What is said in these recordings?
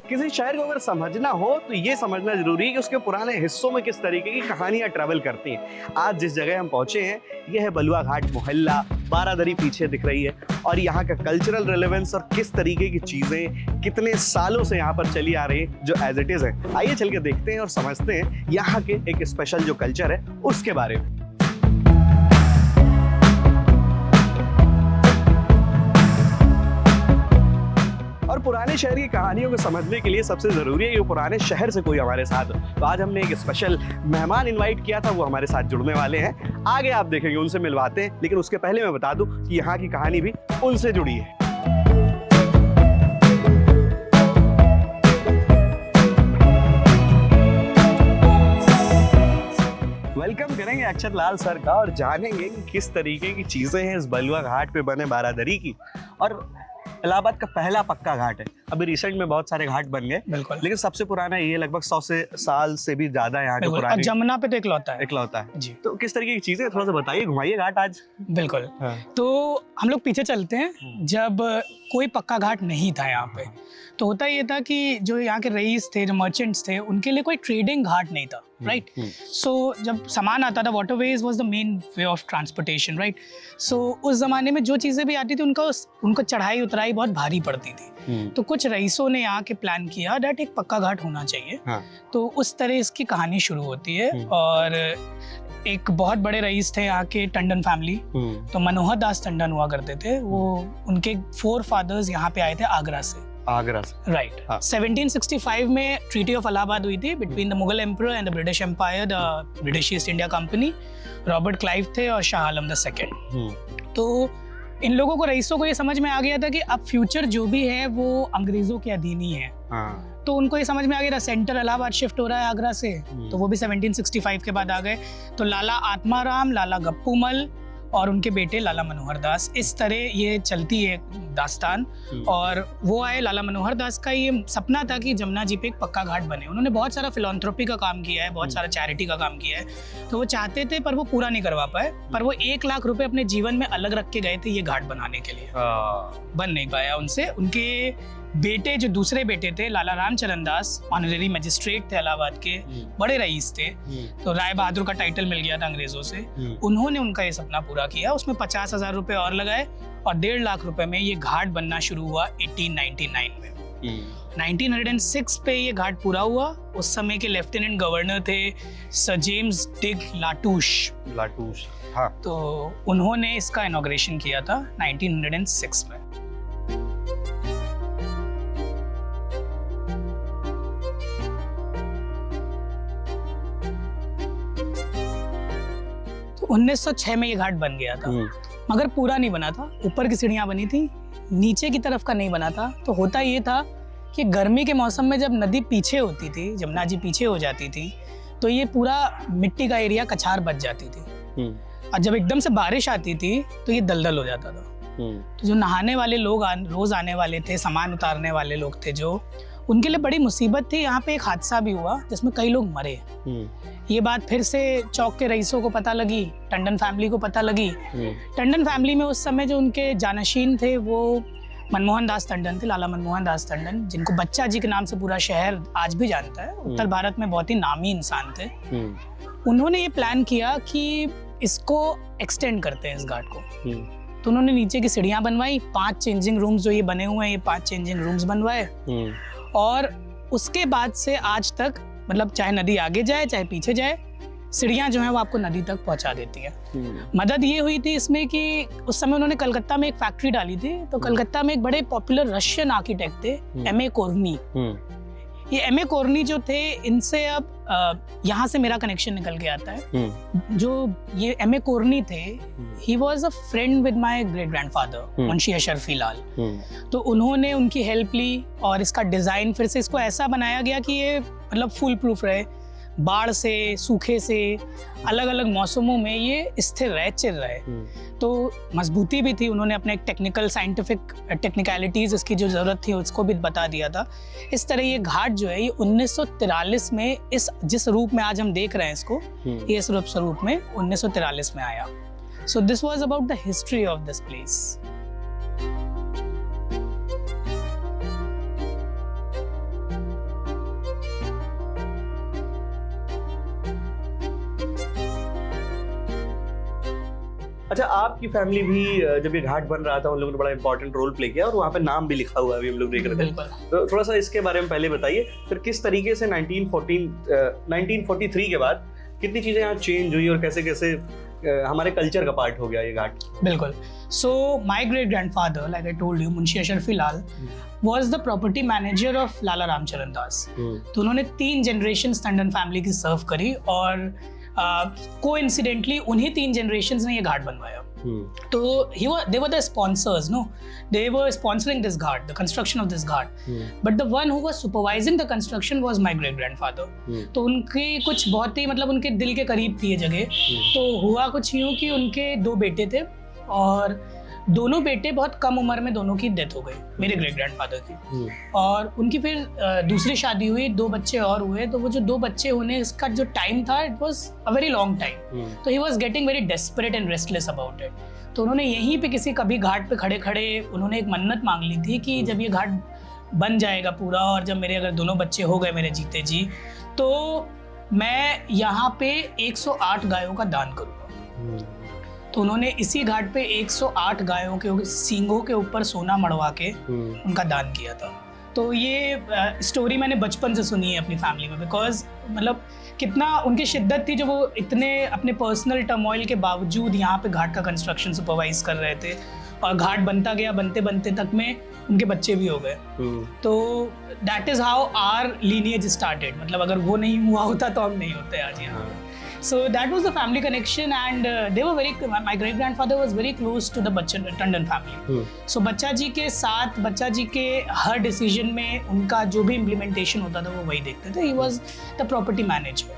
किसी शहर को अगर समझना हो तो ये समझना जरूरी है कि उसके पुराने हिस्सों में किस तरीके की कहानियां ट्रैवल करती हैं। आज जिस जगह हम पहुंचे हैं यह है बलुआ घाट मोहल्ला। बारादरी पीछे दिख रही है और यहाँ का कल्चरल रिलेवेंस और किस तरीके की चीजें कितने सालों से यहाँ पर चली आ रही है जो एज इट इज है। आइए चल के देखते हैं और समझते हैं यहाँ के एक स्पेशल जो कल्चर है उसके बारे में। और पुराने शहर की कहानियों को समझने के लिए सबसे जरूरी है कि पुराने शहर से कोई हमारे साथ हो। तो आज हमने एक स्पेशल मेहमान इनवाइट किया था, वो हमारे साथ जुड़ने वाले हैं। आगे आप देखेंगे, उनसे मिलवाते हैं, लेकिन उसके पहले मैं बता दूं कि यहाँ की कहानी भी उनसे जुड़ी है। वेलकम करेंगे अक्षत लाल सर का और जानेंगे कि किस तरीके की चीजें हैं इस बलुआ घाट पे बने बारादरी की। और इलाहाबाद का पहला पक्का घाट है। अभी रिसेंट में बहुत सारे घाट बन गए, लेकिन सबसे पुराना ये लगभग 100 साल से भी ज्यादा यहाँ के पुराने। जमुना पे तो इकलौता है जी। तो किस तरीके की चीजें थोड़ा सा बताइए, घुमाइए घाट आज। बिल्कुल। तो हम लोग पीछे चलते हैं। जब कोई पक्का घाट नहीं था यहाँ पे, तो होता ये था कि जो यहाँ के रईस थे, जो मर्चेंट्स थे, उनके लिए कोई ट्रेडिंग घाट नहीं था, राइट। सो जब सामान आता था, waterways was the main way of transportation, right. So उस जमाने में जो चीजें भी आती थी उनको चढ़ाई उतराई बहुत भारी पड़ती थी। तो कुछ रईसों ने यहाँ के प्लान किया दैट एक पक्का घाट होना चाहिए। तो उस तरह इसकी कहानी शुरू होती है। और एक बहुत बड़े रईस थे यहाँ के, टंडन फैमिली। तो मनोहर दास टंडन हुआ करते थे वो। उनके 4 फादर्स यहाँ पे आए थे आगरा से, राइट। 1765 में ट्रीटी ऑफ इलाहाबाद हुई थी between the Mughal emperor and the British empire, the British East India Company. Robert Clive थे और शाह आलम II। तो इन लोगों को, रईसों को ये समझ में आ गया था कि अब फ्यूचर जो भी है वो अंग्रेजों के अधीन ही है। तो उनको ये समझ में आ गया था सेंटर इलाहाबाद शिफ्ट हो रहा है आगरा से। तो वो भी 1765 के बाद आ गए। तो लाला आत्माराम, लाला गप्पूमल और उनके बेटे लाला मनोहर दास, इस तरह ये चलती है दास्तान। और वो आए, लाला मनोहर दास का ये सपना था कि जमुना जी पे एक पक्का घाट बने। उन्होंने बहुत सारा फिलॉन्थ्रोपी का काम किया है, बहुत सारा चैरिटी का काम किया है। तो वो चाहते थे पर वो पूरा नहीं करवा पाए। पर वो 1 लाख रुपए अपने जीवन में अलग रख के गए थे ये घाट बनाने के लिए। बन नहीं पाया उनसे। उनके बेटे, जो दूसरे बेटे थे, लाला रामचरण दास, ऑनरेरी मजिस्ट्रेट थे इलाहाबाद के, बड़े रईस थे। तो राय बहादुर का टाइटल मिल गया था अंग्रेजों से। उन्होंने उनका ये सपना पूरा किया। उसमें 50,000 रुपए और लगाए और 1.5 लाख रुपए में ये घाट बनना शुरू हुआ 1899 में। 1906 पे ये घाट पूरा हुआ। उस समय के लेफ्टिनेंट गवर्नर थे सर जेम्स डिग लाटूश। हाँ। तो उन्होंने इसका इनॉग्रेशन किया था 1906 में। तो 1906 में ये घाट बन गया था, मगर पूरा नहीं बना था। ऊपर की सीढ़ियां बनी थी, नीचे की तरफ का नहीं बना था। तो होता ये था कि गर्मी के मौसम में जब नदी पीछे होती थी, जमुना जी पीछे हो जाती थी, तो ये पूरा मिट्टी का एरिया कछार बच जाती थी। और जब एकदम से बारिश आती थी तो ये दलदल हो जाता था। तो जो नहाने वाले लोग रोज आने वाले थे, सामान उतारने वाले लोग थे जो, उनके लिए बड़ी मुसीबत थी। यहाँ पे एक हादसा भी हुआ जिसमें कई लोग मरे। ये बात फिर से चौक के रईसों को पता लगी, टंडन फैमिली को पता लगी। टंडन फैमिली में उस समय जो उनके जानशीन थे वो मनमोहन दास टंडन थे, लाला मनमोहन दास टंडन, जिनको बच्चा जी के नाम से पूरा शहर आज भी जानता है। उत्तर भारत में बहुत ही नामी इंसान थे। उन्होंने ये प्लान किया कि इसको एक्सटेंड करते हैं इस घाट को। तो उन्होंने नीचे की सीढ़ियां बनवाई, 5 चेंजिंग रूम्स जो ये बने हुए हैं, ये 5 चेंजिंग रूम्स बनवाए। और उसके बाद से आज तक, मतलब चाहे नदी आगे जाए चाहे पीछे जाए, सीढ़ियां जो है वो आपको नदी तक पहुंचा देती है। मदद ये हुई थी इसमें कि उस समय उन्होंने कलकत्ता में एक फैक्ट्री डाली थी। तो कलकत्ता में एक बड़े पॉपुलर रशियन आर्किटेक्ट थे, M.A. कोर्नी। ये M.A. कोर्नी जो थे, इनसे अब यहाँ से मेरा कनेक्शन निकल के आता है। जो ये M.A. कोर्नी थे, he was a friend with my great grandfather Munshi Ashrafi Lal. तो उन्होंने उनकी हेल्प ली और इसका डिजाइन फिर से इसको ऐसा बनाया गया कि ये मतलब फुल प्रूफ रहे, बाढ़ से, सूखे से, अलग अलग मौसमों में ये स्थिर रहे, चिर रहे। तो मजबूती भी थी। उन्होंने अपने टेक्निकल साइंटिफिक टेक्निकलिटीज इसकी जो जरूरत थी उसको भी बता दिया था। इस तरह ये घाट जो है ये 1943 में इस जिस रूप में आज हम देख रहे हैं इसको, ये इस स्वरूप में 1943 में आया। So this was about the history of this place. अच्छा, आपकी फैमिली भी जब ये घाट बन रहा था उन लोगों ने बड़ा इंपॉर्टेंट रोल प्ले किया और वहाँ पे नाम भी लिखा हुआ है, अभी हम लोग देख रहे थे। बिल्कुल। तो थोड़ा सा इसके बारे में पहले बताइए, फिर किस तरीके से 1943 के बाद कितनी चीजें यहाँ चेंज हुई और कैसे कैसे हमारे कल्चर का पार्ट हो गया ये घाट। बिल्कुल। So my great grandfather, like I told you, Munshi Ashrafi Lal was the property manager of लाला रामचरण दास। तो उन्होंने 3 जनरेशंस टंडन फैमिली की सर्व करी और कोइंसिडेंटली उन्हीं 3 जनरेशंस ने ये घाट बनवाया। तो they were the sponsors, no, they were sponsoring this ghat, the construction of this ghat, but the one who was supervising the construction was my great grandfather। तो उनकी कुछ बहुत ही मतलब उनके दिल के करीब थी ये जगह। तो हुआ कुछ यूं कि उनके 2 बेटे थे और दोनों बेटे बहुत कम उम्र में दोनों की डेथ हो गई, मेरे ग्रेट ग्रैंडफादर की। और उनकी फिर दूसरी शादी हुई, 2 बच्चे और हुए। तो वो जो 2 बच्चे होने इसका जो टाइम था, it was a very long time. तो he was getting very desperate and restless about it. तो उन्होंने यहीं पे किसी कभी घाट पे खड़े खड़े उन्होंने एक मन्नत मांग ली थी कि जब ये घाट बन जाएगा पूरा और जब मेरे अगर दोनों बच्चे हो गए मेरे जीते जी, तो मैं यहाँ पे 108 गायों का दान करूँगा। तो उन्होंने इसी घाट पे 108 गायों के सींगों के ऊपर सोना मड़वा के उनका दान किया था। तो ये स्टोरी मैंने बचपन से सुनी है अपनी फैमिली में, बिकॉज मतलब कितना उनकी शिद्दत थी जो वो इतने अपने पर्सनल टर्मोइल के बावजूद यहाँ पे घाट का कंस्ट्रक्शन सुपरवाइज कर रहे थे। और घाट बनता गया, बनते बनते तक में उनके बच्चे भी हो गए। तो that is how our lineage started. मतलब अगर वो नहीं हुआ होता तो हम नहीं होते आज यहाँ। So that was the family connection, and they were very. My great grandfather was very close to the Tandon family. So बच्चा जी के साथ, बच्चा जी के हर डिसीजन में उनका जो भी इम्प्लीमेंटेशन होता था वो वही देखते थे। He was the property manager.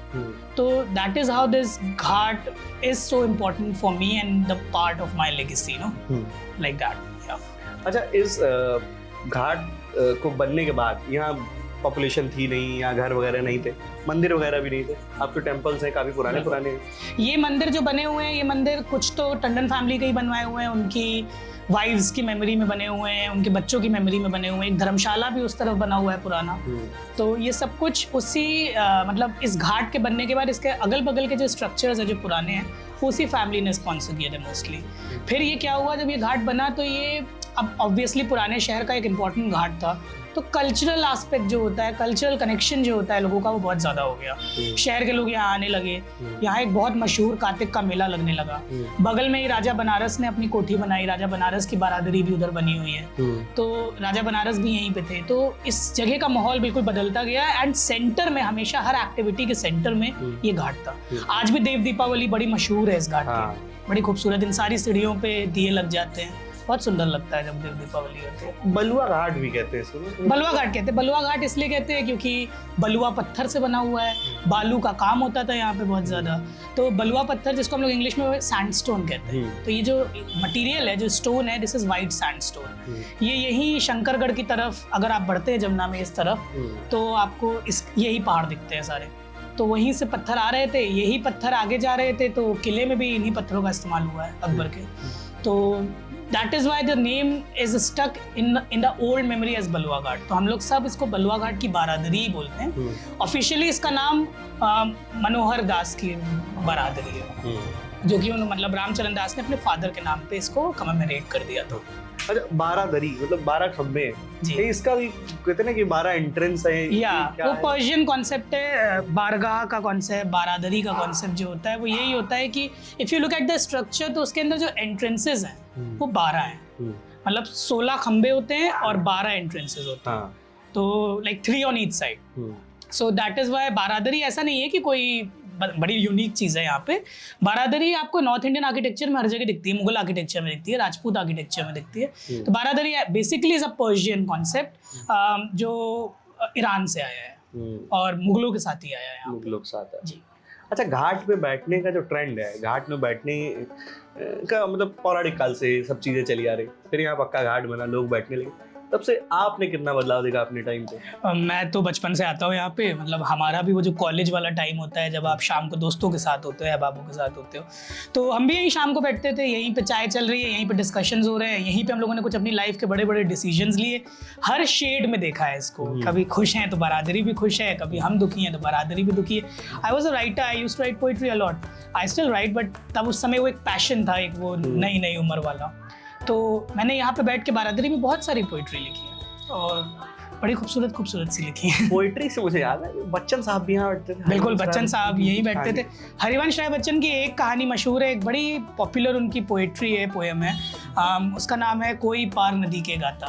तो that is how this ghat is so important for me and the part of my legacy, you know, like that. Yeah. अच्छा, इस घाट को बनने के बाद यहाँ पॉपुलेशन थी नहीं, यहाँ घर वगैरह नहीं थे, मंदिर वगैरह भी नहीं थे। आपके टेम्पल्स हैं काफ़ी पुराने पुराने। ये मंदिर जो बने हुए हैं, ये मंदिर कुछ तो टंडन फैमिली के ही बनवाए हुए हैं, उनकी वाइफ्स की मेमोरी में बने हुए हैं, उनके बच्चों की मेमोरी में बने हुए हैं। एक धर्मशाला भी उस तरफ बना हुआ है पुराना। तो ये सब कुछ उसी मतलब इस घाट के बनने के बाद इसके अगल बगल के जो स्ट्रक्चर्स हैं जो पुराने हैं, उसी फैमिली ने स्पॉन्सर किए थे मोस्टली। फिर ये क्या हुआ, जब ये घाट बना तो ये अब ऑब्वियसली पुराने शहर का एक इम्पॉर्टेंट घाट था। तो कल्चरल एस्पेक्ट जो होता है, कल्चरल कनेक्शन जो होता है लोगों का, वो बहुत ज़्यादा हो गया। शहर के लोग यहाँ आने लगे। यहाँ एक बहुत मशहूर कार्तिक का मेला लगने लगा। बगल में ही राजा बनारस ने अपनी कोठी बनाई, राजा बनारस की बारादरी भी उधर बनी हुई है। तो राजा बनारस भी यहीं पे थे। तो इस जगह का माहौल बिल्कुल बदलता गया एंड सेंटर में हमेशा हर एक्टिविटी के सेंटर में ये घाट था। आज भी देव दीपावली बड़ी मशहूर है इस घाट की, बड़ी खूबसूरत। इन सारी सीढ़ियों पे दिए लग जाते हैं, बहुत सुंदर लगता है जब देव दीपावली होती है। बलुआ घाट भी कहते हैं इसको। बलुआ घाट कहते हैं। बलुआ घाट इसलिए कहते हैं क्योंकि बलुआ पत्थर से बना हुआ है, बालू का काम होता था यहाँ पे बहुत ज्यादा। तो बलुआ पत्थर, जिसको हम लोग इंग्लिश में सैंडस्टोन कहते हैं। तो ये जो मटेरियल है, जो स्टोन है, दिस इज वाइट सैंडस्टोन। ये यही शंकरगढ़ की तरफ अगर आप बढ़ते हैं जमुना में इस तरफ, तो आपको यही पहाड़ दिखते हैं सारे। तो वहीं से पत्थर आ रहे थे, यही पत्थर आगे जा रहे थे। तो किले में भी इन्हीं पत्थरों का इस्तेमाल हुआ है अकबर के। तो that is why the name is stuck in the old memory as बलुआ घाट। तो हम लोग सब इसको बलुआ घाट की बारादरी ही बोलते हैं। ऑफिशियली इसका नाम मनोहर दास की बारादरी है, जो कि मतलब रामचरण दास ने अपने फादर के नाम पे इसको कमेमोरेट कर दिया था। अच्छा, बारादरी मतलब 12 खंबे जी। इसका भी कहते हैं ना कि 12 एंट्रेंस है। या वो पर्शियन कॉन्सेप्ट है, बारगाह का कॉन्सेप्ट, बारादरी का कॉन्सेप्ट जो होता है वो यही होता है कि if you look at the structure, तो उसके अंदर जो एंट्रेंसेस हैं वो 12 हैं। मतलब 16 खंबे होते हैं और 12 एंट्रेंसेस होते हैं। तो like 3 on each side. So that is why baradari ऐसा नहीं है कि कोई बड़ी यूनिक चीज़ है यहाँ पे। बारादरी आपको नॉर्थ इंडियन आर्किटेक्चर में हर जगह दिखती है, मुगल आर्किटेक्चर में दिखती है, राजपूत आर्किटेक्चर में दिखती है। तो baradari basically is a Persian concept जो ईरान से आया है और मुगलों के साथ ही आया है। मुगलों के साथ है जी। अच्छा, घाट पे बैठने का जो ट्रेंड है, घाट में बैठने का मतलब पौराणिक काल से सब चीज़ें चली आ रही, फिर यहाँ पक्का घाट बना, लोग बैठने लगे। तब से आपने कितना बदलाव देखा अपने टाइम पे? मैं तो बचपन से आता हूँ यहाँ पे, मतलब हमारा भी वो जो कॉलेज वाला टाइम होता है जब आप शाम को दोस्तों के साथ होते हो या बाबू के साथ होते हो, तो हम भी यहीं शाम को बैठते थे, यहीं पे चाय चल रही है, यहीं पे डिस्कशंस हो रहे हैं, यहीं पे हम लोगों ने कुछ अपनी लाइफ के बड़े बड़े डिसीजंस लिए। हर शेड में देखा है इसको, कभी खुश हैं तो बरादरी भी खुश है, कभी हम दुखी हैं तो बरादरी भी दुखी है। I was a writer, I used to write poetry a lot, I still write, but तब उस समय वो एक पैशन था, एक वो नई नई उम्र वाला। तो मैंने यहाँ पे बैठ के बरादरी में बहुत सारी पोइट्री लिखी है और बड़ी खूबसूरत खूबसूरत सी लिखी है। पोइट्री से मुझे याद है बच्चन साहब भी यहाँ बैठते थे। बिल्कुल, बच्चन साहब यहीं बैठते थे। हरिवंश राय बच्चन की एक कहानी मशहूर है, एक बड़ी पॉपुलर उनकी पोइट्री है, पोएम है, उसका नाम है कोई पार नदी के गाता।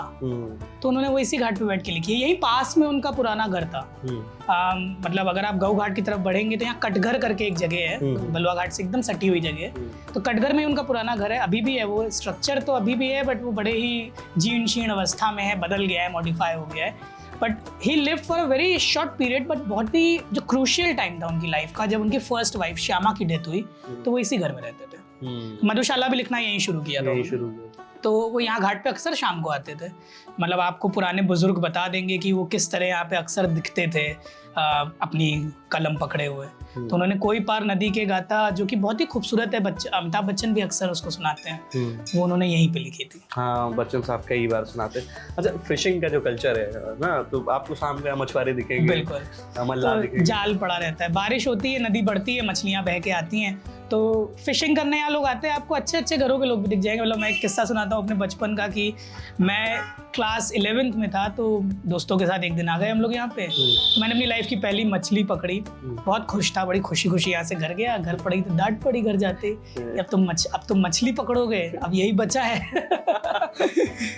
तो उन्होंने वो इसी घाट पे बैठ के लिखी है, यही पास में उनका पुराना घर था। मतलब अगर आप गऊ घाट की तरफ बढ़ेंगे तो यहाँ कटघर करके एक जगह है, बलुआ घाट से एकदम सटी हुई जगह है, तो कटघर में उनका पुराना घर है, अभी भी है वो स्ट्रक्चर, तो अभी भी है, बट वो बड़े ही जीर्ण शीर्ण अवस्था में है, बदल गया है, मॉडिफाई हो गया है। But he lived for a very short period, but बहुत ही जो क्रूशियल टाइम था उनकी लाइफ का, जब उनकी फर्स्ट वाइफ श्यामा की डेथ हुई तो वो इसी घर में रहते थे। मधुशाला भी लिखना यहीं शुरू किया था, तो वो यहाँ घाट पे अक्सर शाम को आते थे। मतलब आपको पुराने बुजुर्ग बता देंगे कि वो किस तरह यहाँ पे अक्सर दिखते थे अपनी कलम पकड़े हुए। तो उन्होंने कोई पार नदी के गाता, जो कि बहुत ही खूबसूरत है, अमिताभ बच्चन भी अक्सर उसको सुनाते हैं, वो उन्होंने यहीं पे लिखी थी। हाँ, बच्चन साहब कई बार सुनाते हैं। अच्छा, फिशिंग का जो कल्चर है ना, तो आपको शाम को मछुआरे दिखेंगे, बिल्कुल, मल्लाह दिखेंगे, जाल पड़ा रहता है, बारिश होती है, नदी बढ़ती है, मछलियाँ बह के आती हैं, तो फिशिंग करने यहाँ लोग आते हैं। आपको अच्छे अच्छे घरों के लोग भी दिख जाएंगे। मतलब मैं एक किस्सा सुनाता हूँ अपने बचपन का, कि मैं क्लास 11th में था, तो दोस्तों के साथ एक दिन आ गए हम लोग यहाँ पे, तो मैंने अपनी लाइफ की पहली मछली पकड़ी, बहुत खुश था, बड़ी खुशी खुशी यहाँ से घर गया, घर पड़ी तो डांट पड़ी घर जाते, अब तुम मछली पकड़ोगे, अब यही बचा है।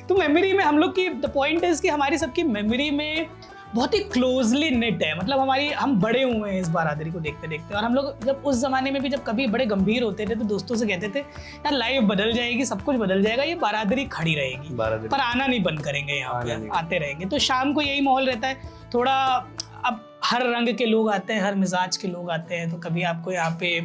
तो मेमोरी में हम लोग की, द पॉइंट इज कि हमारी सबकी मेमोरी में बहुत ही क्लोजली निट है, मतलब हम बड़े हुए हैं इस बरादरी को देखते देखते। और हम लोग जब उस जमाने में भी जब कभी बड़े गंभीर होते थे तो दोस्तों से कहते थे यार लाइफ बदल जाएगी, सब कुछ बदल जाएगा, ये बरादरी खड़ी रहेगी, पर आना नहीं बंद करेंगे, यहाँ पे आते रहेंगे। तो शाम को यही माहौल रहता है थोड़ा। अब हर रंग के लोग आते हैं, हर मिजाज के लोग आते हैं, तो कभी आपको यहाँ पे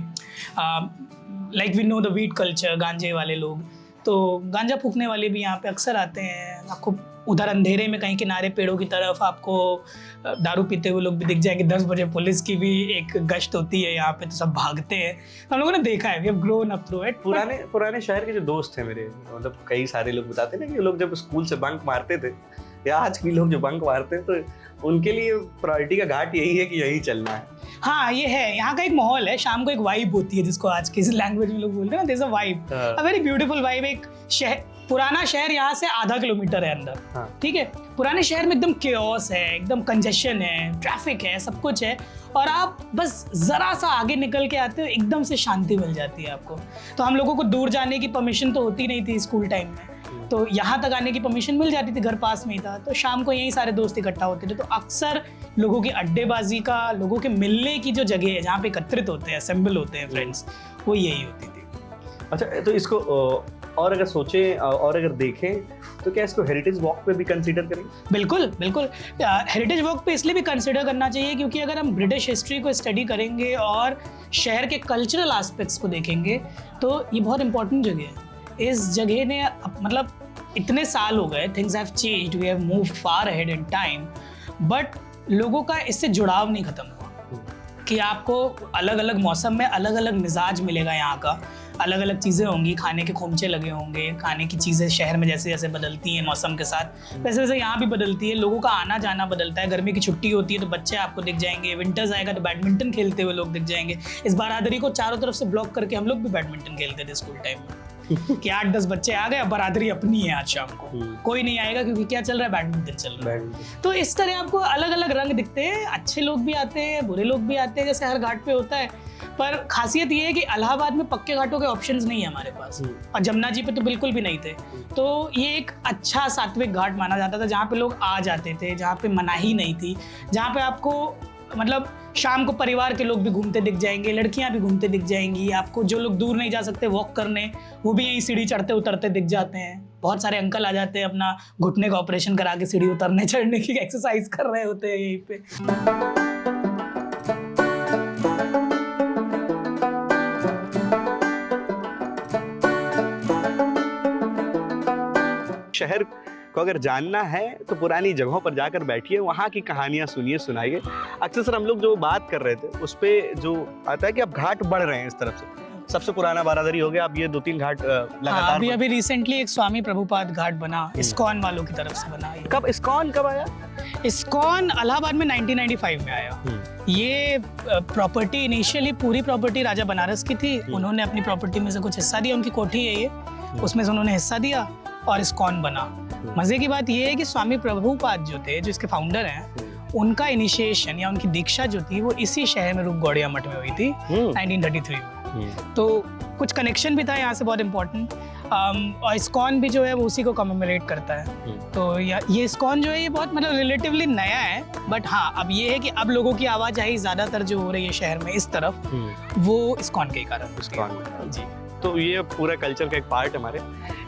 like we know the weed culture, गांजे वाले लोग, तो गांजा फूकने वाले भी यहाँ पे अक्सर आते हैं। आपको उधर अंधेरे में कहीं किनारे पेड़ों की तरफ आपको दारू पीते हुए लोग भी दिख जाएंगे। 10 बजे पुलिस की भी एक गश्त होती है यहाँ पे, तो सब भागते हैं। हम लोगों ने देखा है, we have grown up through it. पुराने शहर के जो दोस्त हैं मेरे, मतलब कई सारे लोग बताते हैं ना कि लोग जब स्कूल से बंक मारते थे, या आज भी लोग जो बंक मारते हैं, तो उनके लिए प्रायोरिटी का घाट यही है कि यही चलना है। हाँ, ये है, यहाँ का एक माहौल है, शाम को एक वाइब होती है, जिसको आज की लैंग्वेज में लोग बोलते हैं ना, there is a vibe, a very beautiful vibe. एक शहर, पुराना शहर यहाँ से आधा किलोमीटर है अंदर, ठीक है। पुराने शहर में एकदम केओस है, एकदम कंजेशन है, ट्रैफिक है, सब कुछ है, और आप बस जरा सा आगे निकल के आते हो, एकदम से शांति मिल जाती है आपको। तो हम लोगों को दूर जाने की परमिशन तो होती नहीं थी स्कूल टाइम में, तो यहाँ तक आने की परमिशन मिल जाती थी, घर पास में ही था, तो शाम को यही सारे दोस्त इकट्ठा होते थे। तो अक्सर लोगों की अड्डेबाजी का, लोगों के मिलने की जो जगह है जहाँ पे एकत्रित होते हैं, असेंबल होते हैं फ्रेंड्स, वो यही होती थी। अच्छा, तो इसको और अगर सोचें और अगर देखें तो क्या इसको हेरिटेज वॉक पे भी कंसीडर करें? बिल्कुल बिल्कुल, हेरिटेज वॉक पे इसलिए भी कंसीडर करना चाहिए क्योंकि अगर हम ब्रिटिश हिस्ट्री को स्टडी करेंगे और शहर के कल्चरल एस्पेक्ट्स को देखेंगे तो ये बहुत इंपॉर्टेंट जगह है। इस जगह ने मतलब इतने साल हो गए, things have changed, we have moved far ahead in time, but लोगों का इससे जुड़ाव नहीं खत्म हुआ कि आपको अलग अलग मौसम में अलग अलग मिजाज मिलेगा, यहाँ का अलग अलग चीज़ें होंगी, खाने के खोमचे लगे होंगे, खाने की चीज़ें शहर में जैसे जैसे बदलती हैं मौसम के साथ, वैसे वैसे यहाँ भी बदलती है। लोगों का आना जाना बदलता है, गर्मी की छुट्टी होती है तो बच्चे आपको दिख जाएंगे, विंटर्स आएगा तो बैडमिंटन खेलते हुए लोग दिख जाएंगे। इस बरादरी को चारों तरफ से ब्लॉक करके हम लोग भी बैडमिंटन खेलते थे स्कूल टाइम में कि 8-10 बच्चे आ गए, बरादरी अपनी है, आज शाम को कोई नहीं आएगा क्योंकि क्या चल रहा है, बैडमिंटन चल रहा है। तो इस तरह आपको अलग अलग रंग दिखते हैं, अच्छे लोग भी आते हैं, बुरे लोग भी आते हैं, जैसे हर घाट पे होता है। पर खासियत ये है कि इलाहाबाद में पक्के घाटों के ऑप्शंस नहीं है हमारे पास, और जमुना जी पे तो बिल्कुल भी नहीं थे। तो ये एक अच्छा सात्विक घाट माना जाता था जहाँ पे लोग आ जाते थे, जहाँ पे मनाही नहीं थी, जहाँ पे आपको मतलब शाम को परिवार के लोग भी घूमते दिख जाएंगे, लड़कियां भी घूमते दिख जाएंगी आपको। जो लोग दूर नहीं जा सकते वॉक करने, वो भी यही सीढ़ी चढ़ते उतरते दिख जाते हैं। बहुत सारे अंकल आ जाते हैं अपना घुटने का ऑपरेशन करा के सीढ़ी उतरने चढ़ने की एक्सरसाइज कर रहे होते हैं यहीं पे। शहर को अगर जानना है तो पुरानी जगहों पर जाकर बैठिए, वहाँ की कहानियाँ सुनिए, सुनाइए। अक्सर सर हम लोग जो बात कर रहे थे उस पे जो आता है कि अब घाट बढ़ रहे हैं इस तरफ से। सबसे पुराना बारादरी हो गया, अब ये 2-3 घाट लगातार अभी रिसेंटली एक स्वामी प्रभुपाद घाट बना, इस्कॉन वालों की तरफ से बना। कब इस्कॉन कब आया? इस्कॉन इलाहाबाद में 1995 में आया। ये प्रॉपर्टी इनिशियली पूरी प्रॉपर्टी राजा बनारस की थी, उन्होंने अपनी प्रॉपर्टी में से कुछ हिस्सा दिया, उनकी कोठी है ये, उसमें से उन्होंने हिस्सा दिया और इस्कॉन बना। मजे की बात ये है कि स्वामी प्रभुपाद जो थे, जो इसके फाउंडर हैं, उनका इनिशिएशन या उनकी दीक्षा जो थी वो इसी शहर में रूप गौड़िया मठ में हुई थी 1933 में। तो कुछ कनेक्शन भी था यहाँ से बहुत इम्पोर्टेंट। और इस्कॉन भी जो है वो उसी को कमेमोरेट करता है। तो ये इस्कॉन जो है ये बहुत मतलब रिलेटिवली नया है, बट हाँ अब ये है कि अब लोगों की आवाजाही ज़्यादातर जो हो रही है शहर में इस तरफ, वो इस्कॉन के कारण। इस्कॉन जी, तो ये पूरा कल्चर का एक पार्ट हमारे।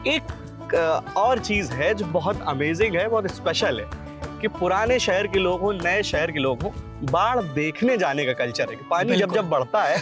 एक और चीज़ है जो बहुत अमेजिंग है, बहुत स्पेशल है कि पुराने शहर के लोग हों, नए शहर के लोग हों, बाढ़ देखने जाने का कल्चर है कि पानी जब बढ़ता है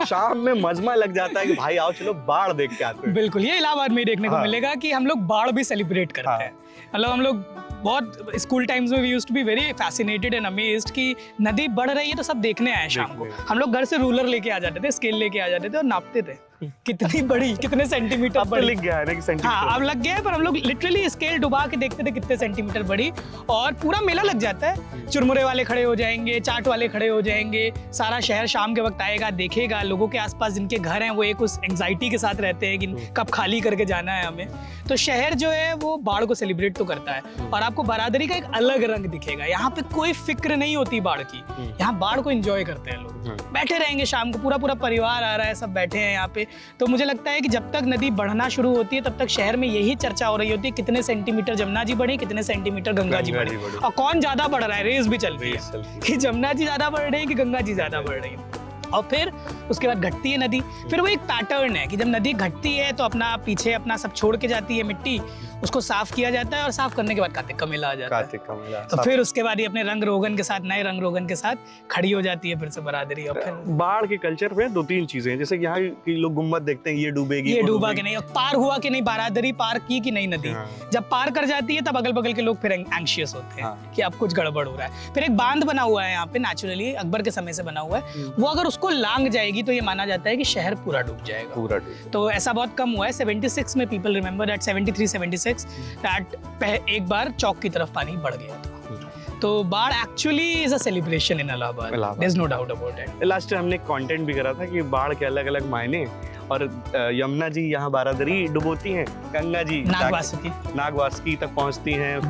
शाम में मजमा लग जाता है कि भाई आओ चलो बाढ़ देख के आते हैं। बिल्कुल, ये इलाहाबाद में देखने को मिलेगा कि हम लोग बाढ़ भी सेलिब्रेट करते हैं। मतलब हम लोग बहुत स्कूल टाइम्स में we used to be very fascinated and amazed कि नदी बढ़ रही है तो सब देखने आए शाम को। हम लोग घर से रूलर लेके आ जाते थे, स्केल लेके आ जाते थे और नापते थे कितनी बड़ी, कितने सेंटीमीटर बड़ी। लिख गया है ना कि सेंटीमीटर। हाँ अब लग गया है, पर हम लोग लिटरली स्केल डुबा के देखते थे कितने सेंटीमीटर बड़ी। और पूरा मेला लग जाता है, चुरमुरे वाले खड़े हो जाएंगे, चाट वाले खड़े हो जाएंगे, सारा शहर शाम के वक्त आएगा, देखेगा। लोगों के आसपास जिनके घर हैं वो एक उस एंग्जाइटी के साथ रहते हैं कि कब खाली करके जाना है हमें। तो शहर जो है वो बाढ़ को सेलिब्रेट तो करता है और आपको बारादरी का एक अलग रंग दिखेगा। यहाँ पे कोई फिक्र नहीं होती बाढ़ की, यहाँ बाढ़ को एंजॉय करते हैं लोग। बैठे रहेंगे शाम को, पूरा परिवार आ रहा है, सब बैठे हैं यहाँ पे। तो मुझे लगता है कि जब तक नदी बढ़ना शुरू होती है तब तक शहर में यही चर्चा हो रही होती है कितने सेंटीमीटर जमुना जी बढ़ी, कितने सेंटीमीटर गंगा जी बढ़ी, और कौन ज्यादा बढ़ रहा है। रेस भी चल रही है कि जमुना जी ज्यादा बढ़ रही है कि गंगा जी ज्यादा बढ़ रही है। और फिर उसके बाद घटती है नदी। फिर वो एक पैटर्न है कि जब नदी घटती है तो अपना पीछे अपना सब छोड़ के जाती है, मिट्टी उसको साफ किया जाता है और साफ करने के बाद कार्तिक का मेला आ जाता है। तो फिर उसके बाद ये अपने रंग रोगन के साथ, नए रंग रोगन के साथ खड़ी हो जाती है फिर से बारादरी। और फिर बाढ़ के कल्चर में 2-3 चीजें हैं, जैसे यहाँ के लोग गुम्बद देखते हैं, ये डूबेगी, ये डूबा कि नहीं, पार हुआ कि नहीं, बारादरी पार की कि नहीं नदी। जब पार कर जाती है तब अगल बगल के लोग फिर एंग्शियस होते हैं कि अब कुछ गड़बड़ हो रहा है। फिर एक बांध बना हुआ है यहाँ पे, नेचुरली अकबर के समय से बना हुआ है, वो अगर उसको लांग जाएगी तो ये माना जाता है कि शहर पूरा डूब जाएगा। तो ऐसा बहुत कम हुआ है। 76 में पीपल रिमेंबर दैट 73-76 दैट एक बार चौक की तरफ पानी बढ़ गया था। तो बाढ़ actually is a celebration in Allahabad, there is no doubt about it. Last time हमने कंटेंट भी करा था कि बाढ़ के अलग अलग मायने, और यमुना जी यहाँ बारादरी डुबोती हैं, गंगा जी नागवासुकी तक पहुँचती हैं,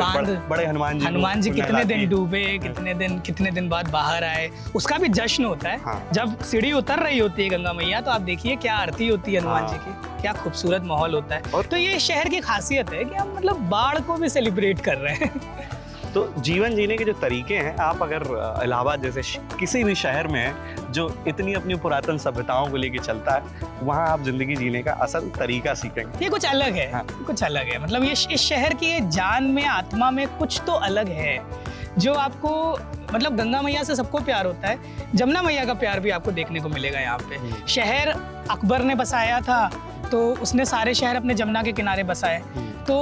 बड़े हनुमान जी कितने दिन डूबे, कितने दिन बाद बाहर आए, उसका भी जश्न होता है। हाँ। जब सीढ़ी उतर रही होती है गंगा मैया तो आप देखिए क्या आरती होती है हनुमान जी की, क्या खूबसूरत माहौल होता है। और तो ये शहर की खासियत है कि हम मतलब बाढ़ को भी सेलिब्रेट कर रहे हैं। तो जीवन जीने के जो तरीके हैं, आप अगर इलाहाबाद जैसे किसी भी शहर में हैं जो इतनी अपनी पुरातन सभ्यताओं को लेके चलता है, वहाँ आप जिंदगी जीने का असल तरीका सीखेंगे। ये कुछ अलग है। हाँ। कुछ अलग है, मतलब ये इस शहर की जान में, आत्मा में कुछ तो अलग है जो आपको, मतलब गंगा मैया से सबको प्यार होता है, जमुना मैया का प्यार भी आपको देखने को मिलेगा यहाँ पे। शहर अकबर ने बसाया था तो उसने सारे शहर अपने जमुना के किनारे बसाए। तो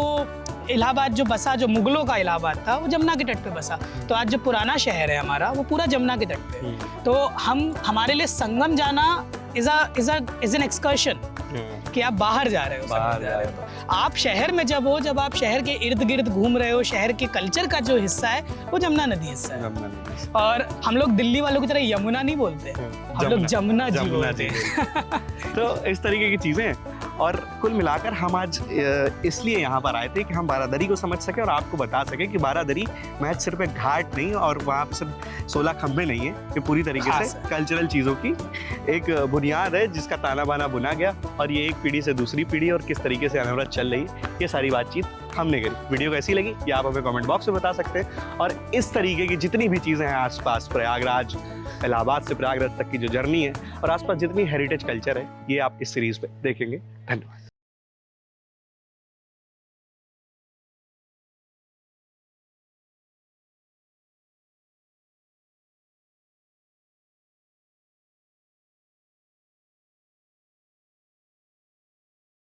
इलाहाबाद जो बसा, जो मुगलों का इलाहाबाद था, वो जमुना के तट पे बसा। तो आज जो पुराना शहर है हमारा वो पूरा जमुना के तट पे। तो हमारे लिए संगम जाना इज एन एक्सकर्शन, कि आप बाहर जा रहे हो। आप शहर में जब आप शहर के इर्द गिर्द घूम रहे हो, शहर के कल्चर का जो हिस्सा है वो जमुना नदी हिस्सा है। और हम लोग दिल्ली वालों की तरह यमुना नहीं बोलते, हम लोग जमुना जी बोलते हैं। तो इस तरीके की चीजें, और कुल मिलाकर हम आज इसलिए यहाँ पर आए थे कि हम बारादरी को समझ सके और आपको बता सके कि बारादरी महज सिर्फ एक घाट नहीं और वहाँ पर सिर्फ 16 खंबे नहीं है, ये पूरी तरीके से कल्चरल चीज़ों की एक बुनियाद है जिसका ताना बाना बुना गया, और ये एक पीढ़ी से दूसरी पीढ़ी और किस तरीके से अनवरत चल रही है, ये सारी बातचीत हमने करी। वीडियो कैसी लगी ये आप हमें कमेंट बॉक्स में बता सकते हैं, और इस तरीके की जितनी भी चीज़ें हैं आसपास, प्रयागराज, इलाहाबाद से प्रयागराज तक की जो जर्नी है और आसपास जितनी हेरिटेज कल्चर है, ये आप इस सीरीज पे देखेंगे। धन्यवाद।